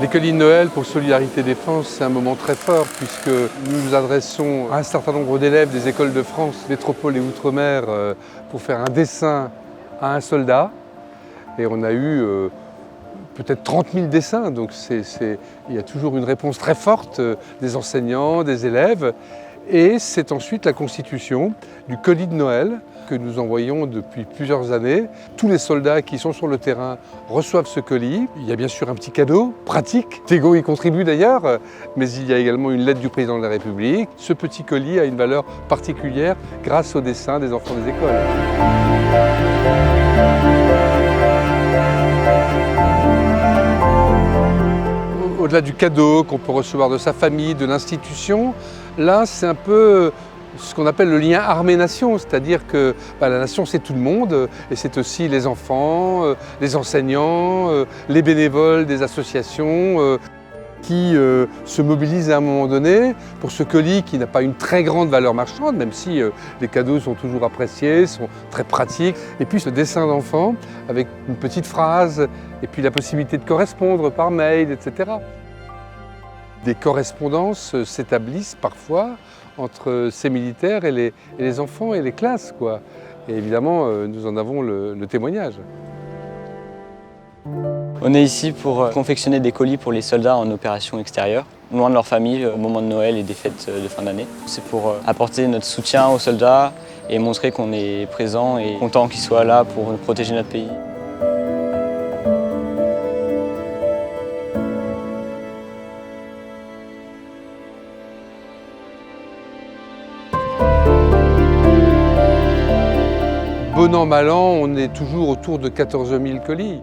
Les colis de Noël pour Solidarité Défense, c'est un moment très fort puisque nous nous adressons à un certain nombre d'élèves des écoles de France, métropole et outre-mer pour faire un dessin à un soldat. Et on a eu peut-être 30 000 dessins, donc il y a toujours une réponse très forte des enseignants, des élèves. Et c'est ensuite la constitution du colis de Noël que nous envoyons depuis plusieurs années. Tous les soldats qui sont sur le terrain reçoivent ce colis. Il y a bien sûr un petit cadeau pratique. Tego y contribue d'ailleurs, mais il y a également une lettre du président de la République. Ce petit colis a une valeur particulière grâce au dessin des enfants des écoles. Au-delà du cadeau qu'on peut recevoir de sa famille, de l'institution, là c'est un peu ce qu'on appelle le lien armée-nation, c'est-à-dire que la nation c'est tout le monde et c'est aussi les enfants, les enseignants, les bénévoles des associations qui se mobilisent à un moment donné pour ce colis qui n'a pas une très grande valeur marchande, même si les cadeaux sont toujours appréciés, sont très pratiques. Et puis ce dessin d'enfant avec une petite phrase et puis la possibilité de correspondre par mail, etc. Des correspondances s'établissent parfois entre ces militaires et les enfants et les classes, quoi. Et évidemment, nous en avons le témoignage. On est ici pour confectionner des colis pour les soldats en opération extérieure, loin de leur famille au moment de Noël et des fêtes de fin d'année. C'est pour apporter notre soutien aux soldats et montrer qu'on est présent et content qu'ils soient là pour protéger notre pays. Bon an, mal an, on est toujours autour de 14 000 colis.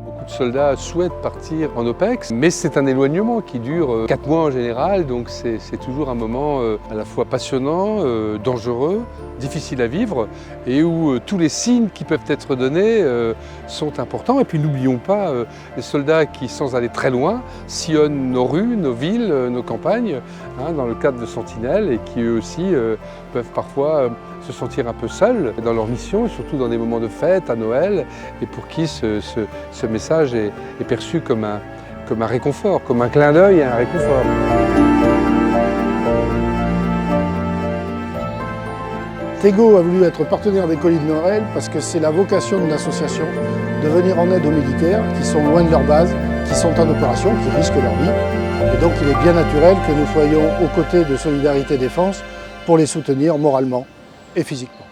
Beaucoup de soldats souhaitent partir en OPEX, mais c'est un éloignement qui dure 4 mois en général, donc c'est toujours un moment à la fois passionnant, dangereux, difficile à vivre, et où tous les signes qui peuvent être donnés sont importants. Et puis n'oublions pas les soldats qui, sans aller très loin, sillonnent nos rues, nos villes, nos campagnes, dans le cadre de sentinelles, et qui eux aussi peuvent parfois se sentir un peu seuls dans leur mission, et surtout dans des moments de fête, à Noël, et pour qui ce message est perçu comme un réconfort, comme un clin d'œil et un réconfort. Tego a voulu être partenaire des colis de Noël parce que c'est la vocation de l'association de venir en aide aux militaires qui sont loin de leur base, qui sont en opération, qui risquent leur vie. Et donc il est bien naturel que nous soyons aux côtés de Solidarité Défense pour les soutenir moralement et physiquement.